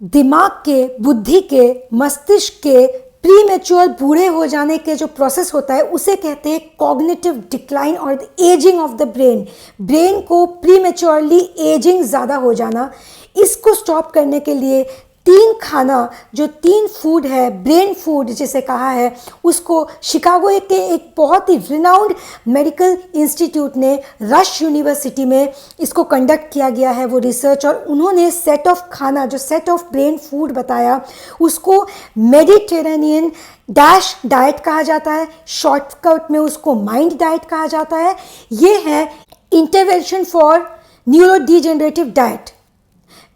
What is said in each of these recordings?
दिमाग के, बुद्धि के, मस्तिष्क के प्रीमेच्योर बूढ़े हो जाने के जो प्रोसेस होता है उसे कहते हैं कॉग्निटिव डिक्लाइन और ageing of the brain. Brain को प्रीमेच्योरली एजिंग ज़्यादा हो जाना, इसको स्टॉप करने के लिए 3 खाना, जो 3 फूड है, ब्रेन फूड जिसे कहा है, उसको शिकागो के एक बहुत ही रिनाउंड मेडिकल इंस्टीट्यूट ने, रश यूनिवर्सिटी में इसको कंडक्ट किया गया है वो रिसर्च, और उन्होंने सेट ऑफ खाना, जो सेट ऑफ ब्रेन फूड बताया, उसको मेडिटेरेनियन डैश डाइट कहा जाता है, शॉर्टकट में उसको माइंड डाइट कहा जाता है। ये है intervention for neuro degenerative diet,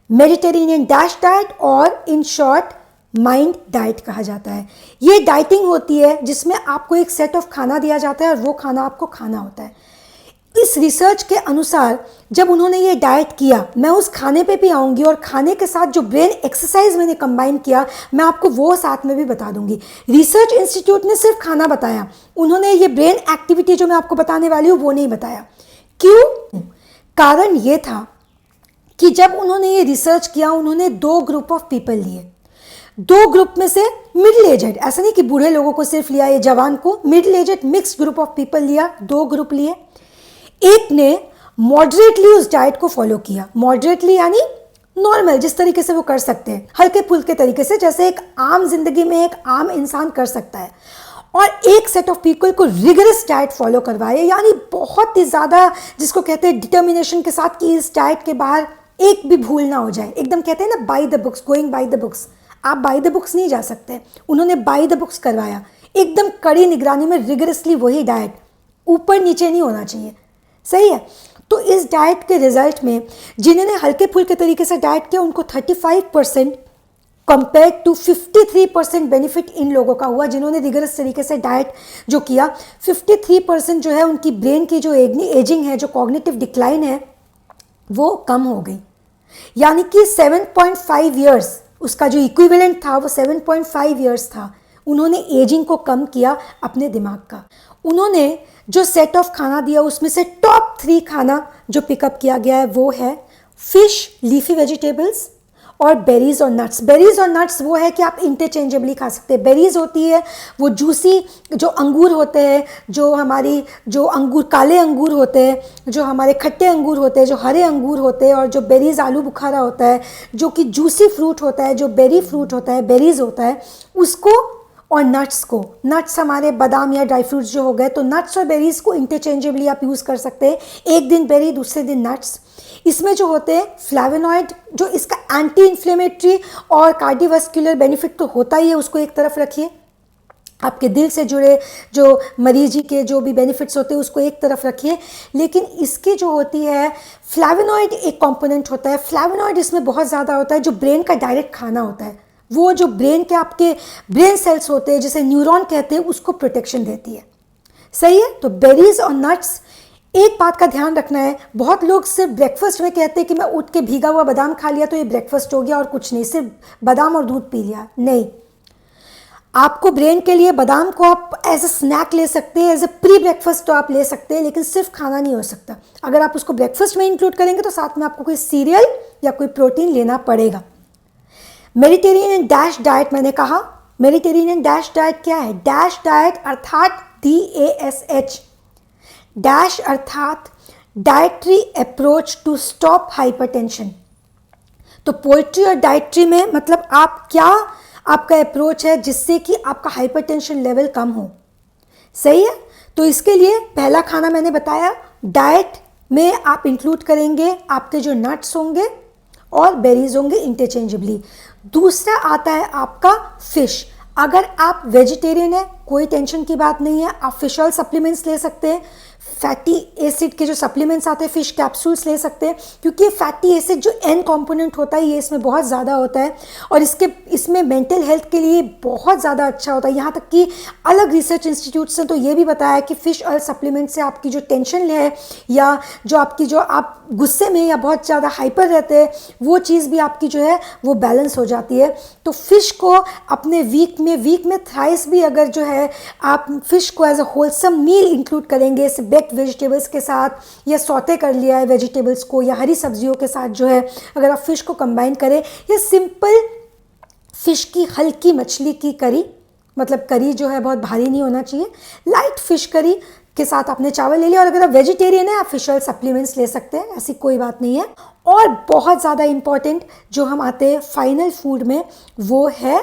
Mediterranean dash diet, और इन शॉर्ट माइंड डाइट कहा जाता है। ये डाइटिंग होती है जिसमें आपको एक सेट ऑफ खाना दिया जाता है और वो खाना आपको खाना होता है। इस रिसर्च के अनुसार जब उन्होंने ये डाइट किया, मैं उस खाने पे भी आऊँगी, और खाने के साथ जो ब्रेन एक्सरसाइज मैंने कंबाइन किया मैं आपको वो साथ में भी बता दूंगी। रिसर्च इंस्टीट्यूट ने सिर्फ खाना बताया, उन्होंने ये ब्रेन एक्टिविटी जो मैं आपको बताने वाली हूँ वो नहीं बताया। क्यों? कारण ये था कि जब उन्होंने ये रिसर्च किया, उन्होंने 2 ग्रुप ऑफ पीपल लिए। 2 ग्रुप में से मिडिल एजेड, ऐसा नहीं कि बूढ़े लोगों को सिर्फ लिया, ये जवान को, middle aged mixed group of people लिया, 2 ग्रुप लिए। एक ने मॉडरेटली उस डाइट को फॉलो किया, मॉडरेटली यानी नॉर्मल, जिस तरीके से वो कर सकते हैं, हल्के फुल्के तरीके से, जैसे एक आम जिंदगी में एक आम इंसान कर सकता है। और एक सेट ऑफ पीपल को रिगरस डाइट फॉलो करवाए, यानी बहुत ही ज़्यादा, जिसको कहते हैं डिटर्मिनेशन के साथ, कि इस डाइट के बाहर एक भी भूल ना हो जाए। एकदम कहते हैं ना by the books, going by the books, आप बाय द बुक्स नहीं जा सकते, उन्होंने बाय द बुक्स करवाया, एकदम कड़ी निगरानी में, रिगरसली वही डाइट, ऊपर नीचे नहीं होना चाहिए, सही है। तो इस डाइट के रिजल्ट में जिन्होंने हल्के फुल्के तरीके से डाइट किया उनको 35% कंपेयर टू 53% बेनिफिट इन लोगों का हुआ। जिन्होंने रिगरस तरीके से डाइट जो किया, 53% जो है उनकी ब्रेन की जो एजिंग है, जो कॉग्निटिव डिक्लाइन है, वो कम हो गई। यानी कि 7.5 ईयर्स, उसका जो इक्विवेलेंट था वो 7.5 ईयर्स था। उन्होंने एजिंग को कम किया अपने दिमाग का। उन्होंने जो सेट ऑफ खाना दिया उसमें से टॉप 3 खाना जो पिकअप किया गया है वो है फिश, लीफी वेजिटेबल्स और बेरीज और नट्स। बेरीज और नट्स वो है कि आप इंटरचेंजेबली खा सकते हैं। बेरीज होती है वो जूसी जो अंगूर होते हैं, जो हमारी जो अंगूर, काले अंगूर होते हैं, जो हमारे खट्टे अंगूर होते हैं, जो हरे अंगूर होते हैं, और जो बेरीज आलू बुखारा होता है जो कि जूसी फ्रूट होता है, जो बेरी फ्रूट होता है, बेरीज होता है, उसको, और नट्स को, नट्स हमारे बादाम या ड्राई फ्रूट्स जो हो गए, तो नट्स और बेरीज को इंटरचेंजेबली आप यूज़ कर सकते हैं। एक दिन बेरी, दूसरे दिन नट्स। इसमें जो होते हैं फ्लेवोनॉइड, जो इसका एंटी इन्फ्लेमेटरी और कार्डियोवास्कुलर बेनिफिट तो होता ही है, उसको एक तरफ रखिए। आपके दिल से जुड़े जो मरीज के जो भी बेनिफिट्स होते हैं उसको एक तरफ रखिए। लेकिन इसकी जो होती है फ्लेवोनॉइड एक कंपोनेंट होता है, फ्लेवोनॉइड इसमें बहुत ज़्यादा होता है, जो ब्रेन का डायरेक्ट खाना होता है, वो जो ब्रेन के आपके ब्रेन सेल्स होते हैं जिसे न्यूरॉन कहते हैं, उसको प्रोटेक्शन देती है, सही है। तो बेरीज और नट्स, एक बात का ध्यान रखना है, बहुत लोग सिर्फ ब्रेकफास्ट में कहते हैं कि मैं उठ के भीगा हुआ बादाम खा लिया तो ये ब्रेकफास्ट हो गया और कुछ नहीं, सिर्फ बादाम और दूध पी लिया, नहीं। आपको ब्रेन के लिए बादाम को आप एज ए स्नैक ले सकते हैं, एज ए प्री ब्रेकफास्ट तो आप ले सकते हैं, लेकिन सिर्फ खाना नहीं हो सकता। अगर आप उसको ब्रेकफास्ट में इंक्लूड करेंगे तो साथ में आपको कोई सीरियल या कोई प्रोटीन लेना पड़ेगा। मेडिटेरेनियन डैश डाइट, मैंने कहा मेडिटेरेनियन डैश डाइट क्या है? डैश डाइट अर्थात DASH, डैश अर्थात dietary approach to stop hypertension. तो पोएट्री और डाइटरी में मतलब आप क्या, आपका अप्रोच है जिससे कि आपका हाइपरटेंशन लेवल कम हो, सही है। तो इसके लिए पहला खाना मैंने बताया, डाइट में आप इंक्लूड करेंगे आपके जो नट्स होंगे और बेरीज होंगे इंटरचेंजेबली। दूसरा आता है आपका फिश। अगर आप वेजिटेरियन है कोई टेंशन की बात नहीं है, आप फिश ऑयल सप्लीमेंट्स ले सकते हैं, फैटी एसिड के जो सप्लीमेंट्स आते हैं, फिश कैप्सूल्स ले सकते हैं, क्योंकि फैटी एसिड जो एन कंपोनेंट होता है ये इसमें बहुत ज़्यादा होता है और इसमें मेंटल हेल्थ के लिए बहुत ज़्यादा अच्छा होता है। यहाँ तक कि अलग रिसर्च इंस्टीट्यूट्स ने तो ये भी बताया कि फ़िश ऑयल सप्लीमेंट से आपकी जो टेंशन है या जो आपकी जो आप गुस्से में या बहुत ज़्यादा हाइपर रहते हैं वो चीज़ भी आपकी जो है वो बैलेंस हो जाती है। तो फ़िश को अपने वीक में थ्राइस भी अगर जो है आप फ़िश को as a wholesome meal include करेंगे, इस बेक्ड वेजिटेबल्स के साथ या सौते कर लिया है वेजिटेबल्स को या हरी सब्जियों के साथ जो है, अगर आप फ़िश को कंबाइन करें या सिंपल फिश की, हल्की मछली की करी, मतलब करी जो है बहुत भारी नहीं होना चाहिए, लाइट फिश करी के साथ आपने चावल ले लिया। और अगर आप वेजिटेरियन है आप फिश ऑयल सप्लीमेंट्स ले सकते हैं, ऐसी कोई बात नहीं है। और बहुत ज़्यादा इंपॉर्टेंट जो हम आते हैं फाइनल फूड में, वो है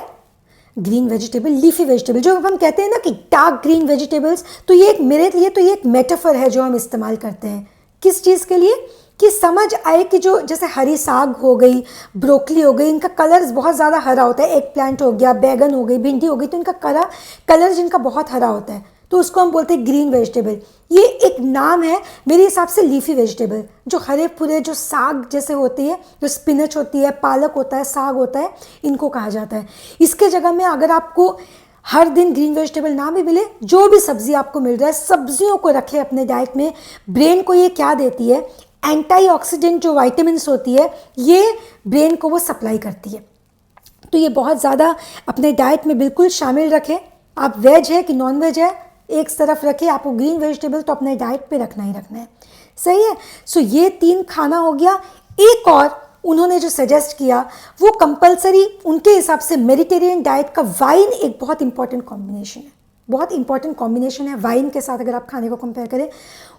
ग्रीन वेजिटेबल, लीफी वेजिटेबल, जो हम कहते हैं ना कि डार्क ग्रीन वेजिटेबल्स। तो ये एक, मेरे लिए तो ये एक मेटाफर है जो हम इस्तेमाल करते हैं किस चीज़ के लिए, कि समझ आए कि जो जैसे हरी साग हो गई, ब्रोकली हो गई, इनका कलर बहुत ज़्यादा हरा होता है, एग प्लांट हो गया, बैगन हो गई, भिंडी हो गई, तो इनका कलर जिनका बहुत हरा होता है तो उसको हम बोलते हैं ग्रीन वेजिटेबल। ये एक नाम है मेरे हिसाब से लीफी वेजिटेबल, जो हरे पूरे जो साग जैसे होती है, जो स्पिनच होती है, पालक होता है, साग होता है, इनको कहा जाता है। इसके जगह में अगर आपको हर दिन ग्रीन वेजिटेबल ना भी मिले, जो भी सब्जी आपको मिल रहा है, सब्जियों को रखें अपने डाइट में। ब्रेन को ये क्या देती है, एंटीऑक्सीडेंट जो विटामिन्स होती है, ये ब्रेन को वो सप्लाई करती है। तो ये बहुत ज़्यादा अपने डाइट में बिल्कुल शामिल रखें। आप वेज है कि नॉन वेज है, एक तरफ रखें, आपको ग्रीन वेजिटेबल तो अपने डाइट पे रखना ही रखना है, सही है। सो ये 3 खाना हो गया। एक और उन्होंने जो सजेस्ट किया वो कंपलसरी उनके हिसाब से मेडिटेरियन डाइट का वाइन एक बहुत इंपॉर्टेंट कॉम्बिनेशन है, बहुत इंपॉर्टेंट कॉम्बिनेशन है वाइन के साथ। अगर आप खाने को कंपेयर करें,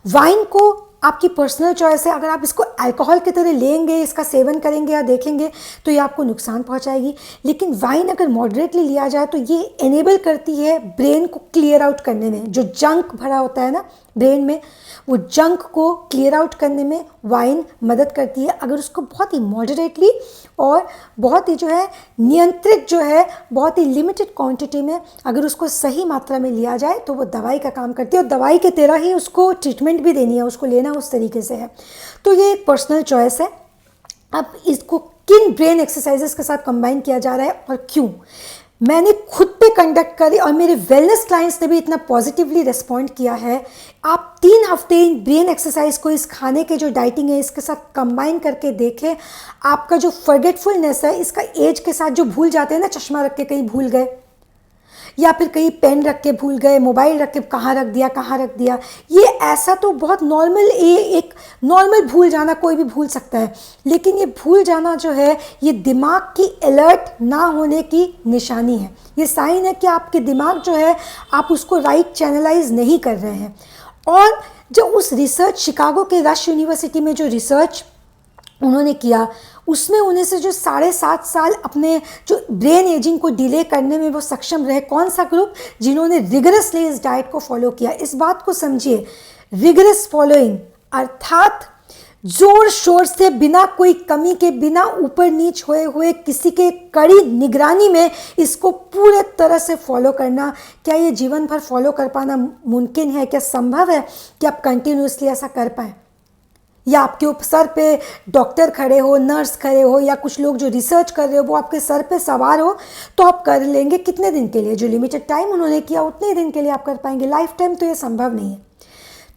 वाइन को आपकी पर्सनल चॉइस है, अगर आप इसको अल्कोहल की तरह लेंगे, इसका सेवन करेंगे या देखेंगे तो ये आपको नुकसान पहुंचाएगी। लेकिन वाइन अगर मॉडरेटली लिया जाए तो ये एनेबल करती है ब्रेन को क्लियर आउट करने में, जो जंक भरा होता है ना ब्रेन में, वो जंक को क्लियर आउट करने में वाइन मदद करती है, अगर उसको बहुत ही मॉडरेटली और बहुत ही जो है नियंत्रित, जो है बहुत ही लिमिटेड क्वांटिटी में अगर उसको सही मात्रा में लिया जाए तो वो दवाई का काम करती है। और दवाई के तरह ही उसको ट्रीटमेंट भी देनी है, उसको लेना उस तरीके से है। तो ये एक पर्सनल चॉइस है। अब इसको किन ब्रेन एक्सरसाइजेस के साथ कंबाइन किया जा रहा है और क्यों, मैंने खुद पे कंडक्ट करी और मेरे वेलनेस क्लाइंट्स ने भी इतना पॉजिटिवली रिस्पॉन्ड किया है। आप 3 हफ्ते इन ब्रेन एक्सरसाइज को, इस खाने के जो डाइटिंग है इसके साथ कंबाइन करके देखें, आपका जो फॉरगेटफुलनेस है, इसका एज के साथ जो भूल जाते हैं ना, चश्मा रख के कहीं भूल गए या फिर कहीं पेन रख के भूल गए, मोबाइल रख के कहाँ रख दिया, ये ऐसा तो बहुत नॉर्मल, एक नॉर्मल भूल जाना कोई भी भूल सकता है। लेकिन ये भूल जाना जो है, ये दिमाग की अलर्ट ना होने की निशानी है, ये साइन है कि आपके दिमाग जो है आप उसको राइट चैनलाइज नहीं कर रहे हैं। और जो उस रिसर्च, शिकागो के रश यूनिवर्सिटी में जो रिसर्च उन्होंने किया, उसमें उन्हें से जो 7.5 साल अपने जो ब्रेन एजिंग को डिले करने में वो सक्षम रहे, कौन सा ग्रुप, जिन्होंने रिगरसली इस डाइट को फॉलो किया। इस बात को समझिए, रिगरस फॉलोइंग अर्थात जोर शोर से, बिना कोई कमी के, बिना ऊपर नीच हुए हुए, किसी के कड़ी निगरानी में इसको पूरे तरह से फॉलो करना। क्या ये जीवन भर फॉलो कर पाना मुमकिन है? क्या संभव है कि आप कंटिन्यूसली ऐसा कर पाएँ? या आपके सर पे डॉक्टर खड़े हो, नर्स खड़े हो, या कुछ लोग जो रिसर्च कर रहे हो वो आपके सर पे सवार हो, तो आप कर लेंगे कितने दिन के लिए? जो लिमिटेड टाइम उन्होंने किया उतने दिन के लिए आप कर पाएंगे, लाइफ टाइम तो ये संभव नहीं है।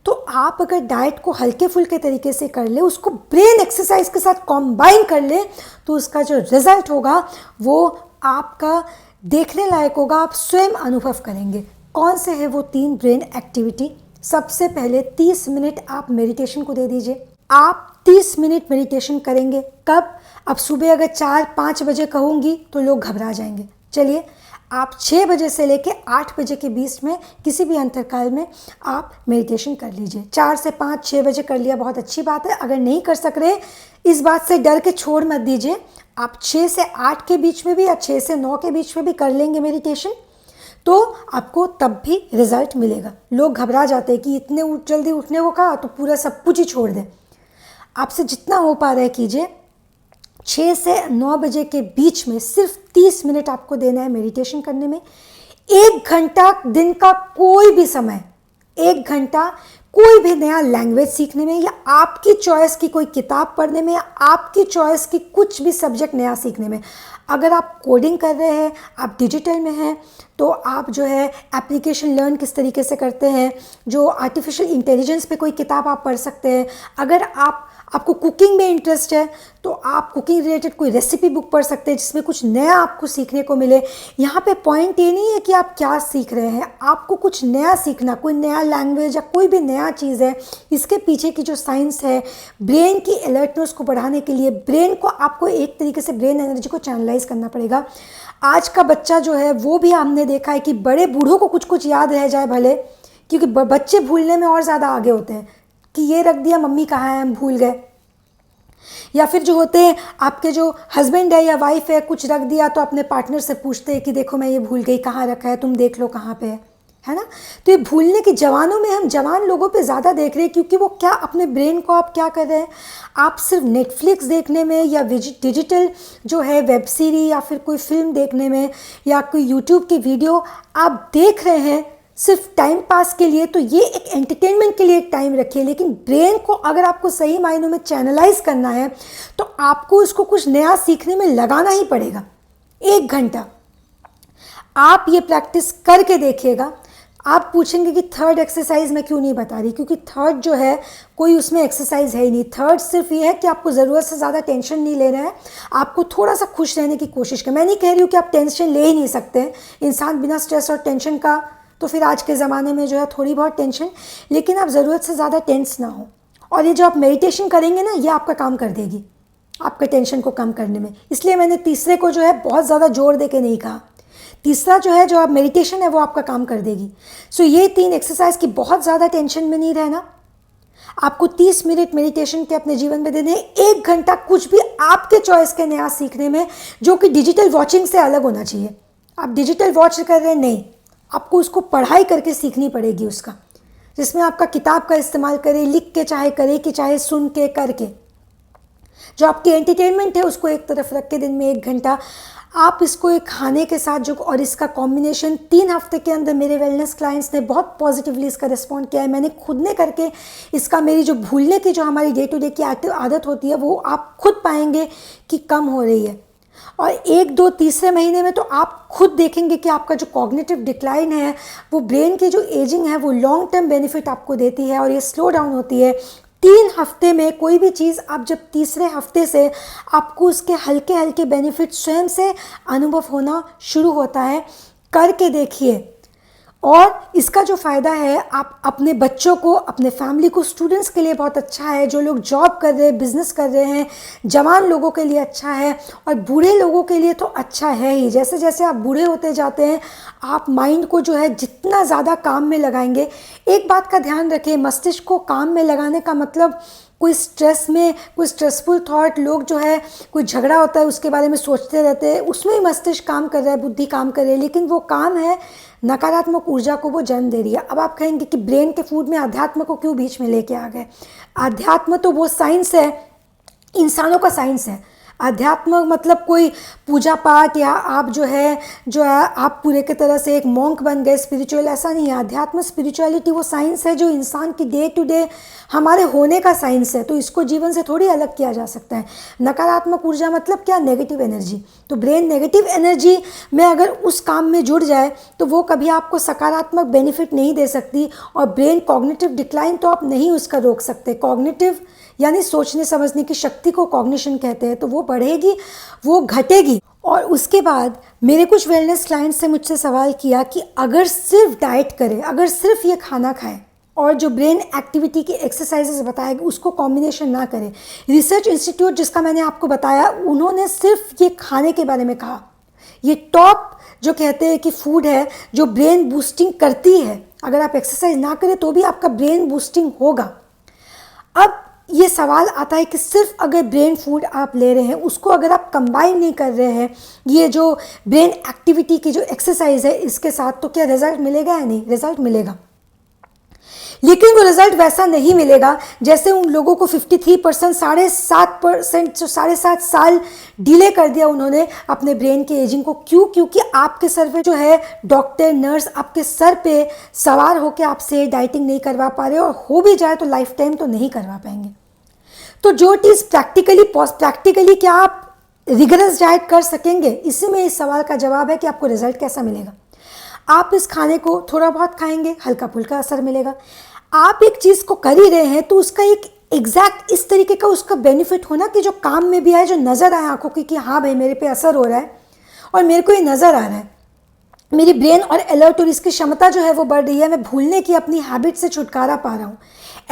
तो आप अगर डाइट को हल्के फुल्के तरीके से कर ले, उसको ब्रेन एक्सरसाइज के साथ कॉम्बाइन कर ले, तो उसका जो रिजल्ट होगा वो आपका देखने लायक होगा, आप स्वयं अनुभव करेंगे। कौन से है वो 3 ब्रेन एक्टिविटी? सबसे पहले 30 मिनट आप मेडिटेशन को दे दीजिए। आप 30 मिनट मेडिटेशन करेंगे, कब? अब सुबह अगर 4-5 बजे कहूँगी तो लोग घबरा जाएंगे। चलिए, आप 6 बजे से लेके 8 बजे के बीच में किसी भी अंतरकाल में आप मेडिटेशन कर लीजिए। 4 से 5, 6 बजे कर लिया, बहुत अच्छी बात है। अगर नहीं कर सक रहे, इस बात से डर के छोड़ मत दीजिए, आप 6 से 8 के बीच में भी या 6 से 9 के बीच में भी कर लेंगे मेडिटेशन, तो आपको तब भी रिजल्ट मिलेगा। लोग घबरा जाते हैं कि इतने जल्दी उठने को कहा तो पूरा सब कुछ ही छोड़ दें। आपसे जितना हो पा रहा है कीजिए। 6 से 9 बजे के बीच में सिर्फ 30 मिनट आपको देना है मेडिटेशन करने में। 1 घंटा दिन का कोई भी समय, 1 घंटा कोई भी नया लैंग्वेज सीखने में, या आपकी चॉइस की कोई किताब पढ़ने में, या आपकी चॉइस की कुछ भी सब्जेक्ट नया सीखने में। अगर आप कोडिंग कर रहे हैं, आप डिजिटल में हैं, तो आप जो है एप्लीकेशन लर्न किस तरीके से करते हैं, जो आर्टिफिशियल इंटेलिजेंस पे कोई किताब आप पढ़ सकते हैं। अगर आप आपको कुकिंग में इंटरेस्ट है तो आप कुकिंग रिलेटेड कोई रेसिपी बुक पढ़ सकते हैं जिसमें कुछ नया आपको सीखने को मिले। यहाँ पे पॉइंट ये नहीं है कि आप क्या सीख रहे हैं, आपको कुछ नया सीखना, कोई नया लैंग्वेज या कोई भी नया चीज़ है, इसके पीछे की जो साइंस है ब्रेन की अलर्टनेस को बढ़ाने के लिए ब्रेन को आपको एक तरीके से ब्रेन एनर्जी को चैनलाइज करना पड़ेगा। आज का बच्चा जो है वो भी हमने देखा है कि बड़े बूढ़ों को कुछ कुछ याद रह जाए भले, क्योंकि बच्चे भूलने में और ज़्यादा आगे होते हैं कि ये रख दिया, मम्मी कहाँ है, हम भूल गए। या फिर जो होते हैं आपके जो हस्बैंड है या वाइफ है, कुछ रख दिया तो अपने पार्टनर से पूछते हैं कि देखो मैं ये भूल गई, कहाँ रखा है, तुम देख लो कहाँ पे है ना। तो ये भूलने की जवानों में हम जवान लोगों पे ज़्यादा देख रहे हैं, क्योंकि वो क्या अपने ब्रेन को आप क्या कर रहे हैं, आप सिर्फ नेटफ्लिक्स देखने में या डिजिटल जो है वेब सीरीज या फिर कोई फिल्म देखने में या कोई यूट्यूब की वीडियो आप देख रहे हैं सिर्फ टाइम पास के लिए, तो ये एक एंटरटेनमेंट के लिए एक टाइम रखिए। लेकिन ब्रेन को अगर आपको सही मायनों में चैनलाइज करना है तो आपको इसको कुछ नया सीखने में लगाना ही पड़ेगा। 1 घंटा आप ये प्रैक्टिस करके देखिएगा। आप पूछेंगे कि थर्ड एक्सरसाइज मैं क्यों नहीं बता रही, क्योंकि थर्ड जो है कोई उसमें एक्सरसाइज है ही नहीं। थर्ड सिर्फ ये है कि आपको ज़रूरत से ज़्यादा टेंशन नहीं लेना है, आपको थोड़ा सा खुश रहने की कोशिश करें। मैं नहीं कह रही हूँ कि आप टेंशन ले ही नहीं सकते, इंसान बिना स्ट्रेस और टेंशन का, तो फिर आज के ज़माने में जो है थोड़ी बहुत टेंशन, लेकिन आप ज़रूरत से ज़्यादा टेंस ना हो। और ये जो आप मेडिटेशन करेंगे ना, ये आपका काम कर देगी आपके टेंशन को कम करने में। इसलिए मैंने तीसरे को जो है बहुत ज़्यादा जोर दे के नहीं कहा। तीसरा जो है जो आप मेडिटेशन है वो आपका काम कर देगी। सो ये 3 एक्सरसाइज की बहुत ज़्यादा टेंशन में नहीं रहना। आपको 30 मिनट मेडिटेशन के अपने जीवन में देने, 1 घंटा कुछ भी आपके चॉइस के नया सीखने में, जो कि डिजिटल वॉचिंग से अलग होना चाहिए। आप डिजिटल वॉच कर रहे हैं, नहीं, आपको उसको पढ़ाई करके सीखनी पड़ेगी उसका, जिसमें आपका किताब का इस्तेमाल करें, लिख के चाहे करें कि चाहे सुन के करके। जो आपकी एंटरटेनमेंट है उसको एक तरफ रख के दिन में 1 घंटा आप इसको एक खाने के साथ जो, और इसका कॉम्बिनेशन 3 हफ्ते के अंदर मेरे वेलनेस क्लाइंट्स ने बहुत पॉजिटिवली इसका रिस्पॉन्ड किया है। मैंने खुद ने करके इसका, मेरी जो भूलने की जो हमारी डे टू डे की आदत होती है वो आप खुद पाएंगे कि कम हो रही है। और 1, 2, तीसरे महीने में तो आप खुद देखेंगे कि आपका जो कॉग्निटिव डिक्लाइन है, वो ब्रेन की जो एजिंग है वो लॉन्ग टर्म बेनिफिट आपको देती है और ये स्लो डाउन होती है। 3 हफ्ते में कोई भी चीज़ आप जब तीसरे हफ्ते से आपको उसके हल्के हल्के बेनिफिट स्वयं से अनुभव होना शुरू होता है। करके देखिए। और इसका जो फ़ायदा है, आप अपने बच्चों को, अपने फैमिली को, स्टूडेंट्स के लिए बहुत अच्छा है, जो लोग जॉब कर रहे हैं, बिजनेस कर रहे हैं, जवान लोगों के लिए अच्छा है, और बूढ़े लोगों के लिए तो अच्छा है ही। जैसे जैसे आप बूढ़े होते जाते हैं, आप माइंड को जो है जितना ज़्यादा काम में लगाएंगे। एक बात का ध्यान रखें, मस्तिष्क को काम में लगाने का मतलब कोई स्ट्रेस में, कोई स्ट्रेसफुल थॉट, लोग जो है कोई झगड़ा होता है उसके बारे में सोचते रहते हैं, उसमें ही मस्तिष्क काम कर रहा है, बुद्धि काम कर रही है, लेकिन वो काम है नकारात्मक ऊर्जा को वो जन्म दे रही है। अब आप कहेंगे कि ब्रेन के फूड में अध्यात्म को क्यों बीच में लेके आ गए। अध्यात्म तो वो साइंस है, इंसानों का साइंस है। अध्यात्म मतलब कोई पूजा पाठ या आप जो है आप पूरे की तरह से एक मॉन्क बन गए स्पिरिचुअल, ऐसा नहीं है। अध्यात्म स्पिरिचुअलिटी वो साइंस है जो इंसान की डे टू डे हमारे होने का साइंस है, तो इसको जीवन से थोड़ी अलग किया जा सकता है। नकारात्मक ऊर्जा मतलब क्या, नेगेटिव एनर्जी। तो ब्रेन नेगेटिव एनर्जी में अगर उस काम में जुड़ जाए तो वो कभी आपको सकारात्मक बेनिफिट नहीं दे सकती। और ब्रेन कॉग्निटिव डिक्लाइन तो आप नहीं उसका रोक सकते। कॉग्निटिव यानी सोचने समझने की शक्ति को कॉग्निशन कहते हैं, तो वो बढ़ेगी, वो घटेगी। और उसके बाद मेरे कुछ वेलनेस क्लाइंट्स ने मुझसे सवाल किया कि अगर सिर्फ डाइट करें, अगर सिर्फ ये खाना खाएं और जो ब्रेन एक्टिविटी की एक्सरसाइजेस बताएगी उसको कॉम्बिनेशन ना करें। रिसर्च इंस्टीट्यूट जिसका मैंने आपको बताया, उन्होंने सिर्फ ये खाने के बारे में कहा। ये टॉप जो कहते हैं कि फूड है जो ब्रेन बूस्टिंग करती है, अगर आप एक्सरसाइज ना करें तो भी आपका ब्रेन बूस्टिंग होगा। अब ये सवाल आता है कि सिर्फ अगर ब्रेन फूड आप ले रहे हैं, उसको अगर आप कंबाइन नहीं कर रहे हैं ये जो ब्रेन एक्टिविटी की जो एक्सरसाइज है इसके साथ, तो क्या रिजल्ट मिलेगा या नहीं? रिजल्ट मिलेगा, लेकिन वो रिजल्ट वैसा नहीं मिलेगा जैसे उन लोगों को 53%, 7.5% जो 7.5 साल डिले कर दिया उन्होंने अपने ब्रेन के एजिंग को। क्यों? क्योंकि आपके सर पे जो है डॉक्टर नर्स आपके सर पे सवार होकर आपसे डाइटिंग नहीं करवा पा रहे, और हो भी जाए तो लाइफ टाइम तो नहीं करवा पाएंगे। तो जो चीज़ प्रैक्टिकली क्या आप रिगरस डाइट कर सकेंगे, इसी में इस सवाल का जवाब है कि आपको रिजल्ट कैसा मिलेगा। आप इस खाने को थोड़ा बहुत खाएंगे, हल्का फुल्का असर मिलेगा। आप एक चीज़ को कर ही रहे हैं तो उसका एक एग्जैक्ट इस तरीके का उसका बेनिफिट होना कि जो काम में भी आए, जो नज़र आए आंखों की कि हाँ भाई मेरे पे असर हो रहा है और मेरे को ये नज़र आ रहा है, मेरी ब्रेन और अलर्ट और इसकी क्षमता जो है वो बढ़ रही है, मैं भूलने की अपनी हैबिट से छुटकारा पा रहा हूँ।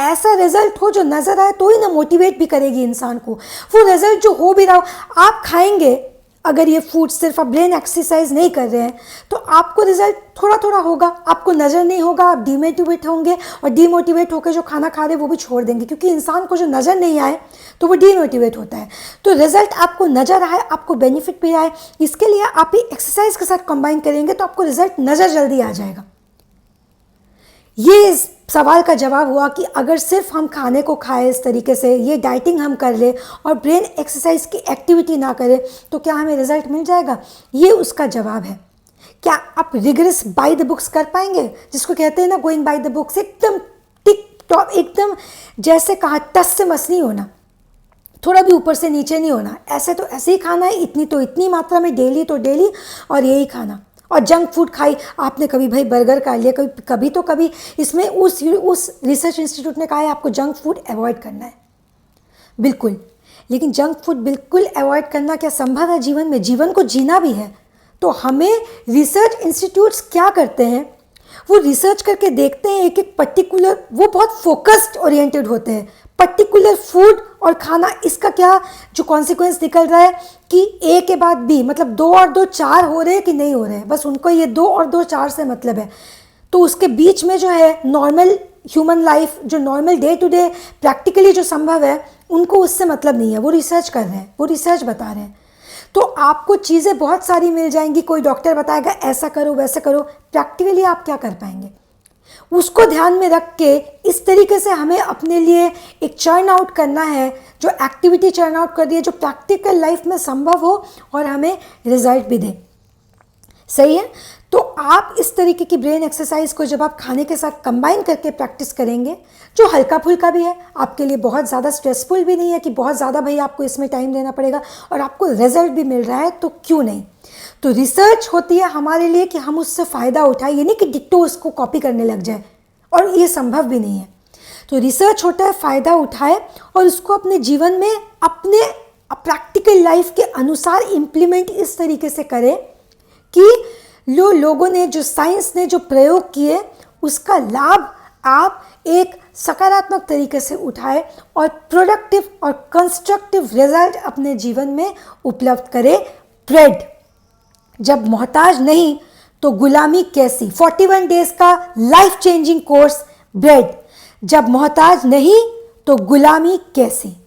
ऐसा रिजल्ट हो जो नज़र आए तो ही ना मोटिवेट भी करेगी इंसान को। वो रिजल्ट जो हो भी रहा हो, आप खाएंगे अगर ये फूड, सिर्फ आप ब्रेन एक्सरसाइज नहीं कर रहे हैं तो आपको रिजल्ट थोड़ा थोड़ा होगा, आपको नज़र नहीं होगा, आप डीमोटिवेट होंगे और डीमोटिवेट होकर जो खाना खा रहे हैं वो भी छोड़ देंगे, क्योंकि इंसान को जो नज़र नहीं आए तो वो डीमोटिवेट होता है। तो रिजल्ट आपको नज़र आए, आपको बेनिफिट भी आए, इसके लिए आप ही एक्सरसाइज के साथ कंबाइन करेंगे तो आपको रिजल्ट नज़र जल्दी आ जाएगा। ये इस सवाल का जवाब हुआ कि अगर सिर्फ हम खाने को खाएं इस तरीके से, ये डाइटिंग हम कर ले और ब्रेन एक्सरसाइज की एक्टिविटी ना करें तो क्या हमें रिजल्ट मिल जाएगा? ये उसका जवाब है। क्या आप रिगरस बाय द बुक्स कर पाएंगे, जिसको कहते हैं ना गोइंग बाय द बुक्स, एकदम टिक टॉप, एकदम जैसे कहा टस से मस नहीं होना, थोड़ा भी ऊपर से नीचे नहीं होना, ऐसे तो ऐसे ही खाना है, इतनी तो इतनी मात्रा में, डेली तो डेली, और यही खाना। और जंक फूड खाई आपने, कभी भाई बर्गर खा लिया, कभी तो कभी इसमें उस रिसर्च इंस्टीट्यूट ने कहा है आपको जंक फूड अवॉइड करना है, बिल्कुल। लेकिन जंक फूड बिल्कुल अवॉइड करना क्या संभव है जीवन में? जीवन को जीना भी है तो हमें रिसर्च इंस्टीट्यूट्स क्या करते हैं, वो रिसर्च करके देखते हैं एक एक पर्टिकुलर, वो बहुत फोकस्ड ओरिएंटेड होते हैं, पर्टिकुलर फूड और खाना, इसका क्या जो कॉन्सिक्वेंस निकल रहा है कि ए के बाद बी, मतलब 2 और 2 4 हो रहे हैं कि नहीं हो रहे हैं, बस उनको ये 2 और 2 4 से मतलब है। तो उसके बीच में जो है नॉर्मल ह्यूमन लाइफ, जो normal day to day practically जो संभव है, उनको उससे मतलब नहीं है, वो रिसर्च कर रहे हैं, वो रिसर्च बता रहे हैं। तो आपको चीज़ें बहुत सारी मिल जाएंगी, कोई डॉक्टर बताएगा ऐसा करो वैसा करो, प्रैक्टिकली आप क्या कर पाएंगे? उसको ध्यान में रख के इस तरीके से हमें अपने लिए एक चर्न आउट करना है, जो एक्टिविटी चर्न आउट कर रही है, जो प्रैक्टिकल लाइफ में संभव हो और हमें रिजल्ट भी दे। सही है? तो आप इस तरीके की ब्रेन एक्सरसाइज को जब आप खाने के साथ कंबाइन करके प्रैक्टिस करेंगे, जो हल्का फुल्का भी है, आपके लिए बहुत ज़्यादा स्ट्रेसफुल भी नहीं है कि बहुत ज़्यादा भाई आपको इसमें टाइम देना पड़ेगा, और आपको रिजल्ट भी मिल रहा है, तो क्यों नहीं? तो रिसर्च होती है हमारे लिए कि हम उससे फ़ायदा उठाएं, ये नहीं कि डिट्टो उसको कॉपी करने लग जाए, और ये संभव भी नहीं है। तो रिसर्च होता है फ़ायदा उठाए और उसको अपने जीवन में, अपने प्रैक्टिकल लाइफ के अनुसार इम्प्लीमेंट इस तरीके से करें कि लोगों ने, जो साइंस ने जो प्रयोग किए, उसका लाभ आप एक सकारात्मक तरीके से उठाए और प्रोडक्टिव और कंस्ट्रक्टिव रिजल्ट अपने जीवन में उपलब्ध करें। ब्रेड, जब मोहताज नहीं तो गुलामी कैसी, 41 डेज का लाइफ चेंजिंग कोर्स ब्रेड, जब मोहताज नहीं तो गुलामी कैसी।